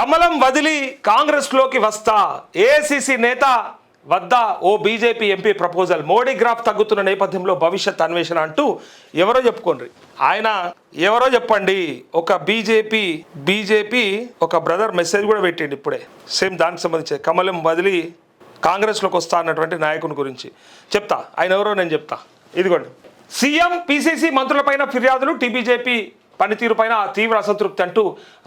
కమలం వదిలి కాంగ్రెస్లోకి వస్తా, ఏఐసిసి నేత వద్ద ఓ BJP MP proposal, Modi graph తగ్గుతున్న నేపథ్యంలో భవిష్యత్ అన్వేషణ అంటూ ఎవరో చెప్పుకోండి. ఆయన ఎవరో చెప్పండి. ఒక బీజేపీ ఒక బ్రదర్ మెసేజ్ కూడా పెట్టండి ఇప్పుడే, సేమ్ దానికి సంబంధించి కమలం వదిలి కాంగ్రెస్లోకి వస్తా అన్నటువంటి నాయకుని గురించి చెప్తా. ఆయన ఎవరో నేను చెప్తా. ఇదిగోండి, సీఎం పీసీసీ మంత్రులపైన ఫిర్యాదులు, టీబీజేపీ పనితీరుపైన తీవ్ర అసంతృప్తి అంటూ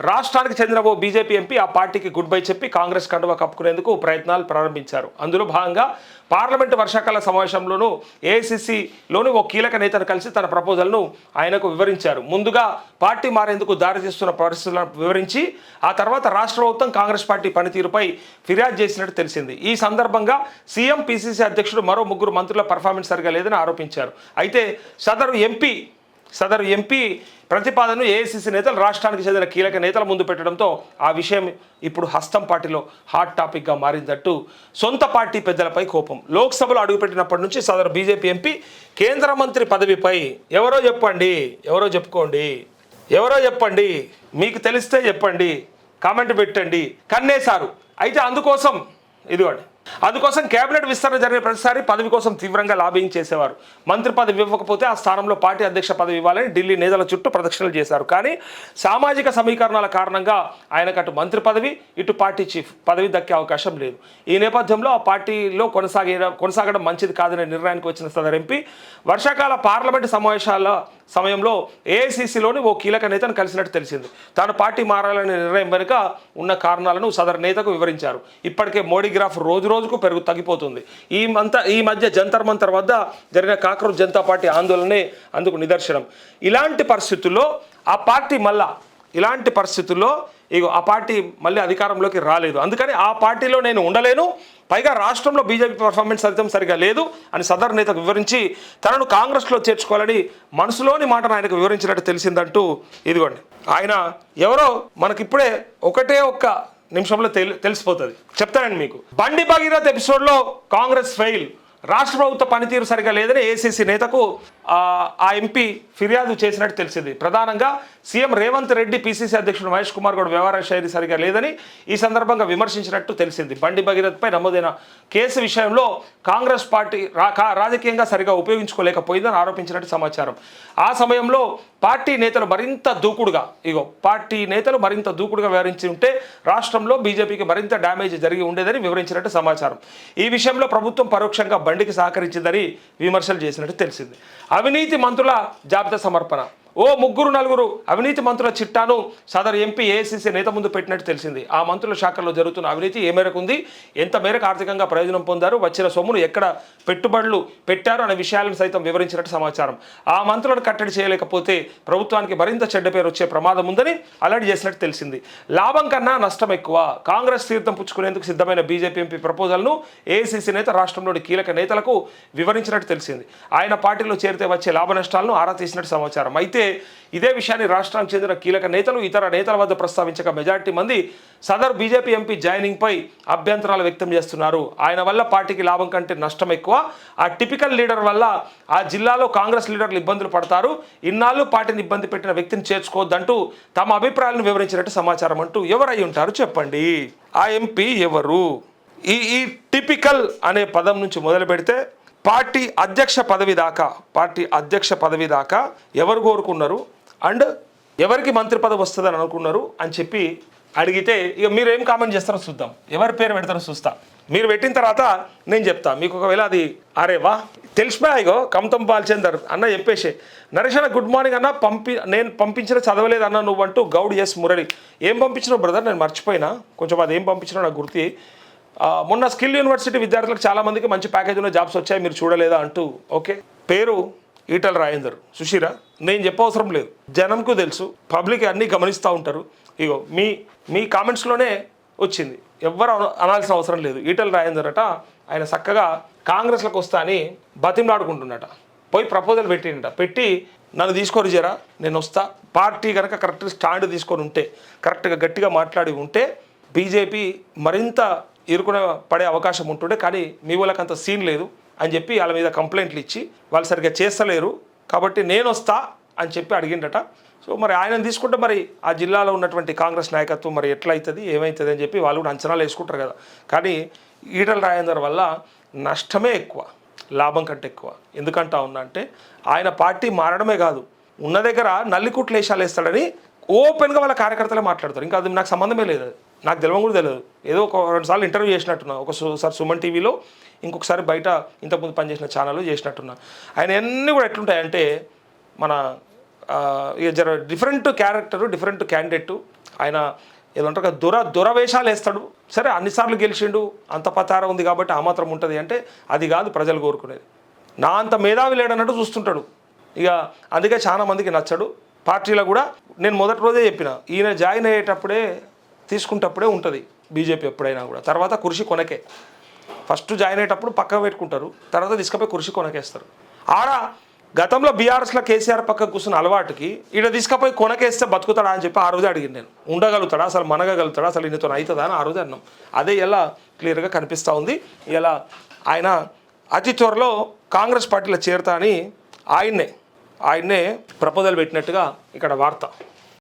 రాష్ట్రానికి చెందిన ఓ బీజేపీ ఎంపీ ఆ పార్టీకి గుడ్ బై చెప్పి కాంగ్రెస్ కండువా కప్పుకునేందుకు ప్రయత్నాలు ప్రారంభించారు. అందులో భాగంగా పార్లమెంటు వర్షాకాల సమావేశంలోనూ ఏఐసిసిలోని ఓ కీలక నేతను కలిసి తన ప్రపోజల్ను ఆయనకు వివరించారు. ముందుగా పార్టీ మారేందుకు దారితీస్తున్న పరిస్థితులను వివరించి ఆ తర్వాత రాష్ట్ర ప్రభుత్వం కాంగ్రెస్ పార్టీ పనితీరుపై ఫిర్యాదు చేసినట్టు తెలిసింది. ఈ సందర్భంగా సీఎం పీసీసీ అధ్యక్షుడు మరో 3 మంత్రుల పర్ఫార్మెన్స్ సరిగా లేదని ఆరోపించారు. అయితే సదరు ఎంపీ ప్రతిపాదనను ఏఐసిసి నేతలు రాష్ట్రానికి చెందిన కీలక నేతల ముందు పెట్టడంతో ఆ విషయం ఇప్పుడు హస్తం పార్టీలో హాట్ టాపిక్గా మారిందట్టు సొంత పార్టీ పెద్దలపై కోపం. లోక్సభలో అడుగుపెట్టినప్పటి నుంచి సదరు బీజేపీ ఎంపీ కేంద్ర మంత్రి పదవిపై ఎవరో చెప్పండి, మీకు తెలిస్తే చెప్పండి, కామెంట్ పెట్టండి, కన్నేశారు. అయితే అందుకోసం కేబినెట్ విస్తరణ జరిగిన ప్రతిసారి పదవి కోసం తీవ్రంగా లాబింగ్ చేసేవారు. మంత్రి పదవి ఇవ్వకపోతే ఆ స్థానంలో పార్టీ అధ్యక్ష పదవి ఇవ్వాలని ఢిల్లీ నేతల చుట్టూ ప్రదక్షిణలు చేశారు. కానీ సామాజిక సమీకరణాల కారణంగా ఆయనకు అటు మంత్రి పదవి, ఇటు పార్టీ చీఫ్ పదవి దక్కే అవకాశం లేదు. ఈ నేపథ్యంలో ఆ పార్టీలో కొనసాగడం మంచిది కాదనే నిర్ణయానికి వచ్చిన సదరు ఎంపీ వర్షాకాల పార్లమెంటు సమావేశాల సమయంలో ఏఐసిసిలోని ఓ కీలక నేతను కలిసినట్టు తెలిసింది. తాను పార్టీ మారాలనే నిర్ణయం వెనుక ఉన్న కారణాలను సదరు నేతకు వివరించారు. ఇప్పటికే మోడీ గ్రాఫ్ రోజుకు తగ్గిపోతుంది. ఈ మధ్య జంతర్ మంతర్ వద్ద జరిగిన కాక్రోచ్ జనతా పార్టీ ఆందోళనే అందుకు నిదర్శనం. ఇలాంటి పరిస్థితుల్లో ఆ పార్టీ మళ్ళీ అధికారంలోకి రాలేదు. అందుకని ఆ పార్టీలో నేను ఉండలేను, పైగా రాష్ట్రంలో బీజేపీ పర్ఫార్మెన్స్ సైతం సరిగా లేదు అని సదరు నేతకు వివరించి తనను కాంగ్రెస్లో చేర్చుకోవాలని మనసులోని మాటను ఆయనకు వివరించినట్టు తెలిసిందంటూ ఇదిగోండి, ఆయన ఎవరో మనకిప్పుడే ఒక్క నిమిషంలో తెలిసిపోతుంది. చెప్తానండి మీకు. బండి భగీరథ్ ఎపిసోడ్లో కాంగ్రెస్ ఫెయిల్, రాష్ట్ర ప్రభుత్వ పనితీరు సరిగా లేదని ఏఐసిసి నేతకు ఆ ఎంపీ ఫిర్యాదు చేసినట్టు తెలిసింది. ప్రధానంగా సీఎం రేవంత్ రెడ్డి, పీసీసీ అధ్యక్షుడు మహేష్ కుమార్ గౌడ్ వ్యవహార శైలి సరిగా లేదని ఈ సందర్భంగా విమర్శించినట్టు తెలిసింది. బండి భగీరథ్పై నమోదైన కేసు విషయంలో కాంగ్రెస్ పార్టీ రాజకీయంగా సరిగా ఉపయోగించుకోలేకపోయిందని ఆరోపించినట్టు సమాచారం. ఆ సమయంలో పార్టీ నేతలు మరింత దూకుడుగా వ్యవహరించి ఉంటే రాష్ట్రంలో బీజేపీకి మరింత డ్యామేజ్ జరిగి ఉండేదని వివరించినట్టు సమాచారం. ఈ విషయంలో ప్రభుత్వం పరోక్షంగా బండికి సహకరించిందని విమర్శలు చేసినట్టు తెలిసింది. అవినీతి మంత్రుల జాబితా సమర్పణ, 3-4 అవినీతి మంత్రుల చిట్టాను సదరు ఎంపీ ఏఐసిసి నేత ముందు పెట్టినట్టు తెలిసింది. ఆ మంత్రుల శాఖల్లో జరుగుతున్న అవినీతి ఏ మేరకు ఉంది, ఎంత మేరకు ఆర్థికంగా ప్రయోజనం పొందారు, వచ్చిన సొమ్మును ఎక్కడ పెట్టుబడులు పెట్టారు అనే విషయాలను సైతం వివరించినట్టు సమాచారం. ఆ మంత్రులను కట్టడి చేయలేకపోతే ప్రభుత్వానికి మరింత చెడ్డ పేరు వచ్చే ప్రమాదం ఉందని అలర్ట్ చేసినట్టు తెలిసింది. లాభం కన్నా నష్టం ఎక్కువ, కాంగ్రెస్ తీర్థం పుచ్చుకునేందుకు సిద్ధమైన బీజేపీ ఎంపీ ప్రపోజల్ను ఏఐసిసి నేత రాష్ట్రంలోని కీలక నేతలకు వివరించినట్టు తెలిసింది. ఆయన పార్టీలో చేరితే వచ్చే లాభ నష్టాలను ఆరా తీసినట్టు సమాచారం. అయితే ఇదే విషయాన్ని రాష్ట్రానికి చెందిన కీలక నేతలు, ఇతర నేతల వద్ద ప్రస్తావించక మెజారిటీ మంది సదరు బీజేపీ ఎంపీ జాయినింగ్ పై అభ్యంతరాలు వ్యక్తం చేస్తున్నారు. ఆయన వల్ల పార్టీకి లాభం కంటే నష్టం ఎక్కువ, ఆ టిపికల్ లీడర్ వల్ల ఆ జిల్లాలో కాంగ్రెస్ లీడర్లు ఇబ్బందులు పడతారు, ఇన్నాళ్ళు పార్టీని ఇబ్బంది పెట్టిన వ్యక్తిని చేర్చుకోవద్దంటూ తమ అభిప్రాయాలను వివరించినట్టు సమాచారం. అంటూ ఎవరై ఉంటారు చెప్పండి, ఆ ఎంపీ ఎవరు? ఈ టిపికల్ అనే పదం నుంచి మొదలు పెడితే పార్టీ అధ్యక్ష పదవి దాకా ఎవరు కోరుకున్నారు అండ్ ఎవరికి మంత్రి పదవి వస్తుందని అనుకున్నారు అని చెప్పి అడిగితే ఇక మీరు ఏం కామెంట్ చేస్తారో చూద్దాం, ఎవరి పేరు పెడతారో చూస్తా. మీరు పెట్టిన తర్వాత నేను చెప్తా. మీకు ఒకవేళ అది అరే వా తెలిసిపోయాయిగో కమతం పాల్చందర్ అన్న చెప్పేసి, నరేష్ అన్న గుడ్ మార్నింగ్ అన్న, నేను పంపించిన చదవలేదు అన్న నువ్వంటూ గౌడ్ ఎస్ మురళి. ఏం పంపించినావు బ్రదర్, నేను మర్చిపోయినా కొంచెం, అది ఏం పంపించినా నాకు గుర్తి. మొన్న స్కిల్ యూనివర్సిటీ విద్యార్థులకు చాలామందికి మంచి ప్యాకేజీలో జాబ్స్ వచ్చాయి, మీరు చూడలేదా అంటూ. ఓకే, పేరు ఈటల రాజేందర్. సుశీరా, నేను చెప్పవసరం లేదు, జనంకు తెలుసు, పబ్లిక్ అన్నీ గమనిస్తూ ఉంటారు. ఇగో మీ కామెంట్స్లోనే వచ్చింది, ఎవ్వరు అనాల్సిన అవసరం లేదు. ఈటల రాజేందర్ అట, ఆయన చక్కగా కాంగ్రెస్లోకి వస్తా అని బతిమలాడుకుంటున్నట. పోయి ప్రపోజల్ పెట్టి నన్ను తీసుకొని జరా, నేను వస్తా, పార్టీ కనుక కరెక్ట్గా స్టాండ్ తీసుకొని ఉంటే, కరెక్ట్గా గట్టిగా మాట్లాడి ఉంటే బీజేపీ మరింత ఇరుకున పడే అవకాశం ఉంటుండే, కానీ మీ వాళ్ళకి అంత సీన్ లేదు అని చెప్పి వాళ్ళ మీద కంప్లైంట్లు ఇచ్చి వాళ్ళు సరిగ్గా చేస్తలేరు కాబట్టి నేను వస్తా అని చెప్పి అడిగిండట. సో మరి ఆయన తీసుకుంటే మరి ఆ జిల్లాలో ఉన్నటువంటి కాంగ్రెస్ నాయకత్వం మరి ఎట్లయితుంది ఏమవుతుంది అని చెప్పి వాళ్ళు కూడా అంచనాలు వేసుకుంటారు కదా. కానీ ఈటల రాజేందర్ వల్ల నష్టమే ఎక్కువ, లాభం కంటే ఎక్కువ. ఎందుకంటా ఉన్నా అంటే ఆయన పార్టీ మారడమే కాదు, ఉన్న దగ్గర నల్లికుట్లు వేషాలు వేస్తాడని ఓపెన్గా వాళ్ళ కార్యకర్తలే మాట్లాడతారు. ఇంకా అది నాకు సంబంధమే లేదు, అది నాకు తెలియని కూడా తెలియదు. ఏదో ఒక 2 సార్లు ఇంటర్వ్యూ చేసినట్టున్నా, ఒకసారి సుమన్ టీవీలో, ఇంకొకసారి బయట ఇంతకుముందు పనిచేసిన ఛానల్లో చేసినట్టున్నా. ఆయన అన్నీ కూడా ఎట్లుంటాయంటే మన డిఫరెంట్ క్యారెక్టరు, డిఫరెంట్ క్యాండిడేట్. ఆయన ఏదంటారు కదా దురవేషాలు వేస్తాడు. సరే అన్నిసార్లు గెలిచిండు, అంత పతారం ఉంది కాబట్టి ఆ మాత్రం ఉంటుంది అంటే అది కాదు ప్రజలు కోరుకునేది. నా అంత మేధావి లేడన్నట్టు చూస్తుంటాడు. ఇక అందుకే చాలా మందికి నచ్చడు. పార్టీలో కూడా నేను మొదటి రోజే చెప్పిన, ఈయన జాయిన్ అయ్యేటప్పుడే తీసుకుంటప్పుడే ఉంటుంది బీజేపీ ఎప్పుడైనా కూడా. తర్వాత కుర్చీ కొనకే, ఫస్ట్ జాయిన్ అయ్యేటప్పుడు పక్కకు పెట్టుకుంటారు, తర్వాత తీసుకుపోయి కుర్చీ కొనకేస్తారు. ఆడ గతంలో బీఆర్ఎస్లో కేసీఆర్ పక్కకు కూర్చున్న అలవాటుకి ఈడ తీసుకుపోయి కొనకేస్తే బతుకుతాడా అని చెప్పి ఆ రోజే అడిగింది నేను. ఉండగలుగుతాడా అసలు, మనగలుగుతాడా అసలు, ఈయనతో అవుతుందా అని ఆ రోజే అన్నాం. అదే ఇలా క్లియర్గా కనిపిస్తూ ఉంది. ఇలా ఆయన అతి త్వరలో కాంగ్రెస్ పార్టీలో చేరుతా అని ఆయన్నే ప్రపోజల్ పెట్టినట్టుగా ఇక్కడ వార్త.